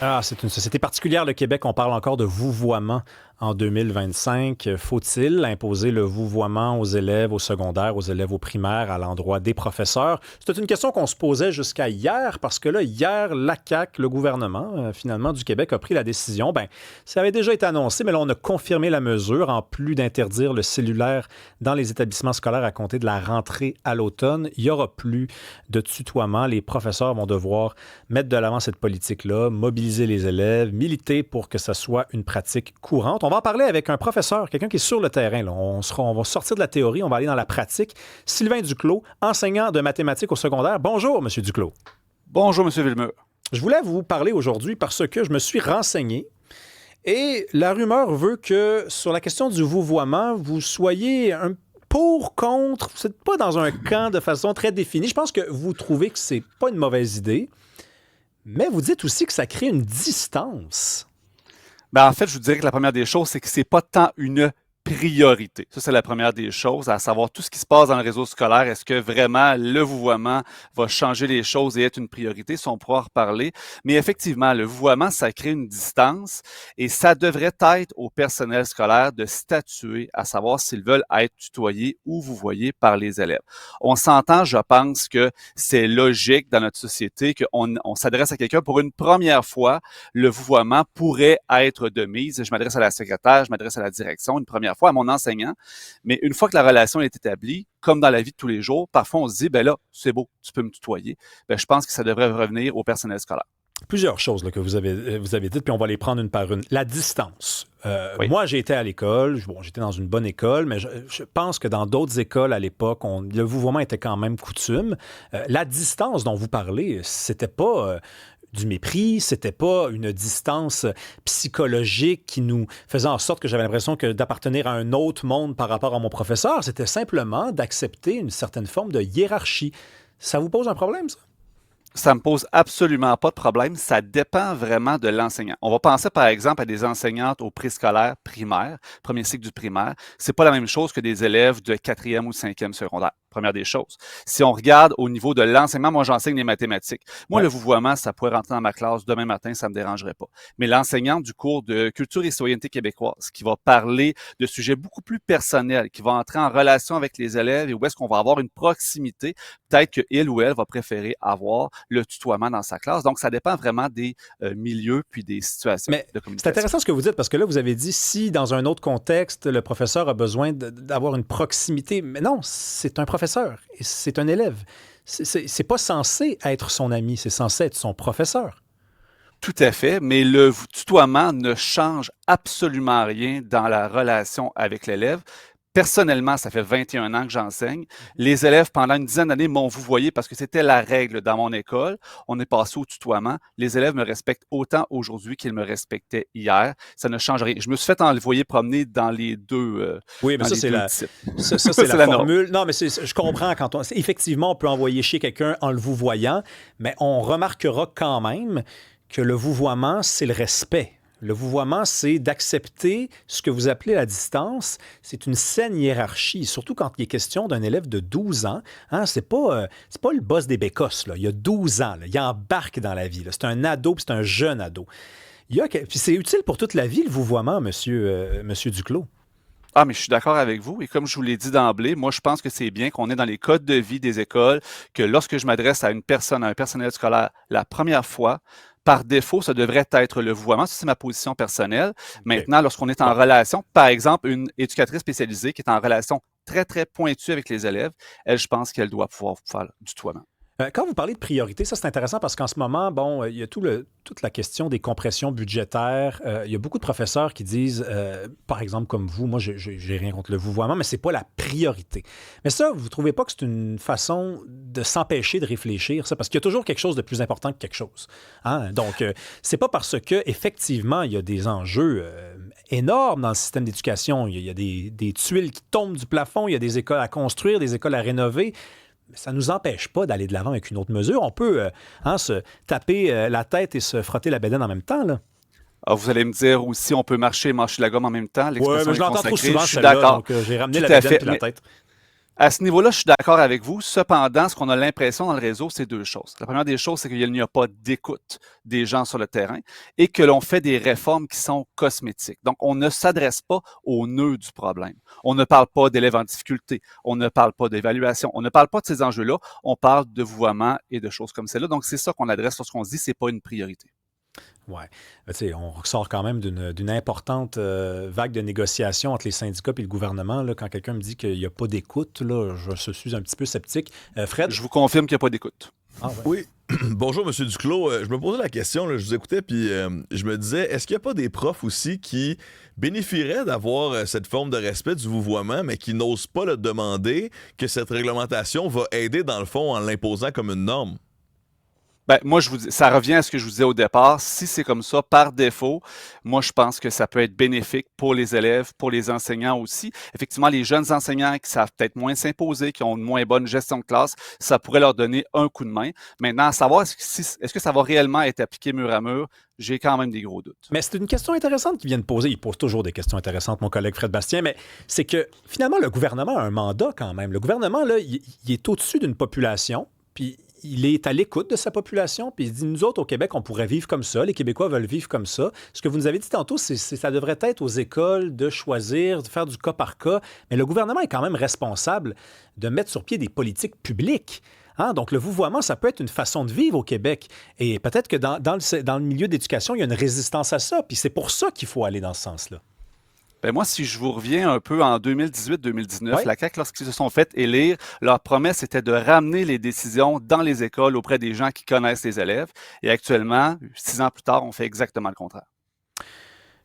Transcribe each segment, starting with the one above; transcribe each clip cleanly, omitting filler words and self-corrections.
Ah, c'est une société particulière, le Québec. On parle encore de vouvoiement en 2025. Faut-il imposer le vouvoiement aux élèves au secondaire, aux élèves au primaire, à l'endroit des professeurs? C'était une question qu'on se posait jusqu'à hier, parce que là, hier, la CAQ, le gouvernement, finalement, du Québec, a pris la décision. Bien, ça avait déjà été annoncé, mais là, on a confirmé la mesure, en plus d'interdire le cellulaire dans les établissements scolaires à compter de la rentrée à l'automne. Il n'y aura plus de tutoiement. Les professeurs vont devoir mettre de l'avant cette politique-là, mobiliser les élèves, militer pour que ça soit une pratique courante. On va en parler avec un professeur, quelqu'un qui est sur le terrain. Là. On va sortir de la théorie, on va aller dans la pratique. Sylvain Duclos, enseignant de mathématiques au secondaire. Bonjour, M. Duclos. Bonjour, M. Villemur. Je voulais vous parler aujourd'hui parce que je me suis renseigné et la rumeur veut que sur la question du vouvoiement, vous soyez un pour, contre, vous n'êtes pas dans un camp de façon très définie. Je pense que vous trouvez que c'est pas une mauvaise idée, mais vous dites aussi que ça crée une distance. En fait, je vous dirais que la première des choses, c'est que c'est pas tant une priorité. Ça, c'est la première des choses, à savoir tout ce qui se passe dans le réseau scolaire. Est-ce que vraiment le vouvoiement va changer les choses et être une priorité? Ça, on pourra en reparler. Mais effectivement, le vouvoiement, ça crée une distance et ça devrait être au personnel scolaire de statuer à savoir s'ils veulent être tutoyés ou vouvoyés par les élèves. On s'entend, je pense que c'est logique dans notre société qu'on s'adresse à quelqu'un pour une première fois. Le vouvoiement pourrait être de mise. Je m'adresse à la secrétaire, je m'adresse à la direction une première fois, à mon enseignant. Mais une fois que la relation est établie, comme dans la vie de tous les jours, parfois on se dit, ben là, c'est beau, tu peux me tutoyer. Ben, je pense que ça devrait revenir au personnel scolaire. Plusieurs choses là, que vous avez dites, puis on va les prendre une par une. La distance. Oui. Moi, j'ai été à l'école. Bon, j'étais dans une bonne école, mais je pense que dans d'autres écoles à l'époque, le vouvoiement était quand même coutume. La distance dont vous parlez, c'était pas du mépris, c'était pas une distance psychologique qui nous faisait en sorte que j'avais l'impression que d'appartenir à un autre monde par rapport à mon professeur. C'était simplement d'accepter une certaine forme de hiérarchie. Ça vous pose un problème, ça? Ça me pose absolument pas de problème. Ça dépend vraiment de l'enseignant. On va penser par exemple à des enseignantes au préscolaire primaire, premier cycle du primaire. C'est pas la même chose que des élèves de quatrième ou cinquième secondaire. Première des choses. Si on regarde au niveau de l'enseignement, moi j'enseigne les mathématiques. Moi, Ouais. le vouvoiement, ça pourrait rentrer dans ma classe demain matin, ça me dérangerait pas. Mais l'enseignante du cours de culture et citoyenneté québécoise, qui va parler de sujets beaucoup plus personnels, qui va entrer en relation avec les élèves et où est-ce qu'on va avoir une proximité, peut-être qu'il ou elle va préférer avoir le tutoiement dans sa classe. Donc, ça dépend vraiment des milieux puis des situations Mais de c'est communication. intéressant ce que vous dites parce que là, vous avez dit si dans un autre contexte, le professeur a besoin d'avoir une proximité. Mais non, c'est un professeur et c'est un élève. C'est pas censé être son ami, c'est censé être son professeur. Tout à fait, mais le tutoiement ne change absolument rien dans la relation avec l'élève. Personnellement, ça fait 21 ans que j'enseigne. Les élèves, pendant une dizaine d'années, m'ont vouvoyé parce que c'était la règle dans mon école. On est passé au tutoiement. Les élèves me respectent autant aujourd'hui qu'ils me respectaient hier. Ça ne change rien. Je me suis fait envoyer promener dans les Oui, mais dans ça, les c'est deux la, types. ça, c'est C'est la la norme. formule. Non, mais je comprends quand effectivement, on peut envoyer chez quelqu'un en le vouvoyant, mais on remarquera quand même que le vouvoiement, c'est le respect. Le vouvoiement, c'est d'accepter ce que vous appelez la distance. C'est une saine hiérarchie, surtout quand il est question d'un élève de 12 ans. Hein, c'est pas le boss des bécosses. Là. Il y a 12 ans. Là. Il embarque dans la vie. Là. C'est un ado, puis c'est un jeune ado. Puis c'est utile pour toute la vie, le vouvoiement, monsieur Duclos. Ah, mais je suis d'accord avec vous. Et comme je vous l'ai dit d'emblée, moi, je pense que c'est bien qu'on est dans les codes de vie des écoles, que lorsque je m'adresse à une personne, à un personnel scolaire, la première fois, par défaut, ça devrait être le vouvoiement. Ça, c'est ma position personnelle. OK. Maintenant, lorsqu'on est en Bon. relation, par exemple, une éducatrice spécialisée qui est en relation très, très pointue avec les élèves, elle, je pense qu'elle doit pouvoir faire du tutoiement. Quand vous parlez de priorité, ça c'est intéressant parce qu'en ce moment, bon, il y a toute la question des compressions budgétaires. Il y a beaucoup de professeurs qui disent, par exemple comme vous, moi j'ai rien contre le vouvoiement, mais c'est pas la priorité. Mais ça, vous trouvez pas que c'est une façon de s'empêcher de réfléchir, ça? Parce qu'il y a toujours quelque chose de plus important que quelque chose. Hein? Donc, c'est pas parce que effectivement il y a des enjeux énormes dans le système d'éducation. Il y a des tuiles qui tombent du plafond, il y a des écoles à construire, des écoles à rénover. Ça ne nous empêche pas d'aller de l'avant avec une autre mesure. On peut se taper la tête et se frotter la bédaine en même temps. Là. Alors, vous allez me dire aussi, on peut marcher et mâcher la gomme en même temps. Oui, L'expression mais je est l'entends trop consacrée. souvent, Je suis celle-là. d'accord. Donc, j'ai ramené Tout la à bédaine fait. puis la tête. À ce niveau-là, je suis d'accord avec vous. Cependant, ce qu'on a l'impression dans le réseau, c'est deux choses. La première des choses, c'est qu'il n'y a pas d'écoute des gens sur le terrain et que l'on fait des réformes qui sont cosmétiques. Donc, on ne s'adresse pas au nœud du problème. On ne parle pas d'élèves en difficulté. On ne parle pas d'évaluation. On ne parle pas de ces enjeux-là. On parle de vouvoiement et de choses comme celle-là. Donc, c'est ça qu'on adresse lorsqu'on se dit que ce n'est pas une priorité. Oui. On ressort quand même d'une importante vague de négociations entre les syndicats et le gouvernement. Là, quand quelqu'un me dit qu'il n'y a pas d'écoute, là, je suis un petit peu sceptique. Fred? Je vous confirme qu'il n'y a pas d'écoute. Ah, ouais. Oui. Bonjour, M. Duclos. Je me posais la question, là, je vous écoutais, puis je me disais, est-ce qu'il n'y a pas des profs aussi qui bénéficieraient d'avoir cette forme de respect du vouvoiement, mais qui n'osent pas le demander, que cette réglementation va aider, dans le fond, en l'imposant comme une norme? Ben, moi, ça revient à ce que je vous disais au départ. Si c'est comme ça, par défaut, moi, je pense que ça peut être bénéfique pour les élèves, pour les enseignants aussi. Effectivement, les jeunes enseignants qui savent peut-être moins s'imposer, qui ont une moins bonne gestion de classe, ça pourrait leur donner un coup de main. Maintenant, à savoir, est-ce que ça va réellement être appliqué mur à mur? J'ai quand même des gros doutes. Mais c'est une question intéressante qu'il vient de poser. Il pose toujours des questions intéressantes, mon collègue Fred Bastien, mais c'est que finalement, le gouvernement a un mandat quand même. Le gouvernement, là, il est au-dessus d'une population, puis il est à l'écoute de sa population, puis il dit, nous autres, au Québec, on pourrait vivre comme ça, les Québécois veulent vivre comme ça. Ce que vous nous avez dit tantôt, c'est ça devrait être aux écoles de choisir, de faire du cas par cas, mais le gouvernement est quand même responsable de mettre sur pied des politiques publiques. Hein? Donc, le vouvoiement, ça peut être une façon de vivre au Québec. Et peut-être que dans le milieu d'éducation, il y a une résistance à ça, puis c'est pour ça qu'il faut aller dans ce sens-là. Ben moi, si je vous reviens un peu en 2018-2019, Oui. la CAQ, lorsqu'ils se sont fait élire, leur promesse était de ramener les décisions dans les écoles auprès des gens qui connaissent les élèves. Et actuellement, 6 ans plus tard, on fait exactement le contraire.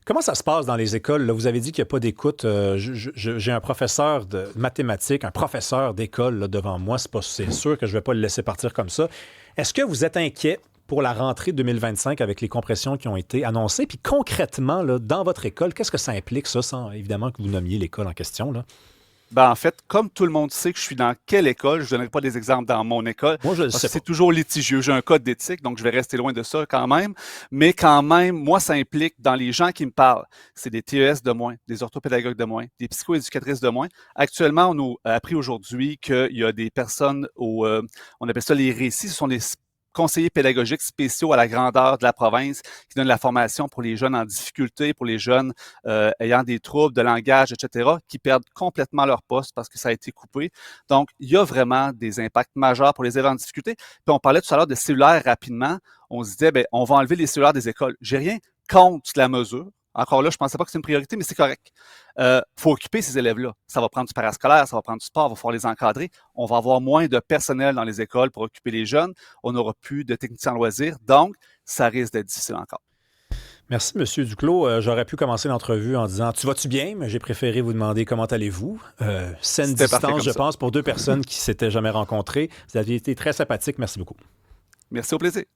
Comment ça se passe dans les écoles? Là, vous avez dit qu'il n'y a pas d'écoute. J'ai un professeur de mathématiques, un professeur d'école là, devant moi. C'est sûr que je ne vais pas le laisser partir comme ça. Est-ce que vous êtes inquiet pour la rentrée 2025 avec les compressions qui ont été annoncées? Puis concrètement, là, dans votre école, qu'est-ce que ça implique, ça, sans évidemment que vous nommiez l'école en question? Là? Ben, en fait, comme tout le monde sait que je suis dans quelle école, je ne donnerai pas des exemples dans mon école. Moi, je le Parce sais que c'est pas. toujours litigieux. J'ai un code d'éthique, donc je vais rester loin de ça quand même. Mais quand même, moi, ça implique dans les gens qui me parlent. C'est des TES de moins, des orthopédagogues de moins, des psychoéducatrices de moins. Actuellement, on a appris aujourd'hui qu'il y a des personnes on appelle ça les récits, ce sont des conseillers pédagogiques spéciaux à la grandeur de la province qui donnent la formation pour les jeunes en difficulté, pour les jeunes ayant des troubles de langage, etc., qui perdent complètement leur poste parce que ça a été coupé. Donc, il y a vraiment des impacts majeurs pour les élèves en difficulté. Puis on parlait tout à l'heure de cellulaires rapidement. On se disait, ben, on va enlever les cellulaires des écoles. J'ai rien contre la mesure. Encore là, je ne pensais pas que c'est une priorité, mais c'est correct. Faut occuper ces élèves-là. Ça va prendre du parascolaire, ça va prendre du sport, il va falloir les encadrer. On va avoir moins de personnel dans les écoles pour occuper les jeunes. On n'aura plus de techniciens en loisirs. Donc, ça risque d'être difficile encore. Merci, M. Duclos. J'aurais pu commencer l'entrevue en disant « Tu vas-tu bien? » Mais j'ai préféré vous demander « Comment allez-vous? » Saine distance, je pense, pour deux personnes qui ne s'étaient jamais rencontrées. Vous aviez été très sympathique. Merci beaucoup. Merci, au plaisir.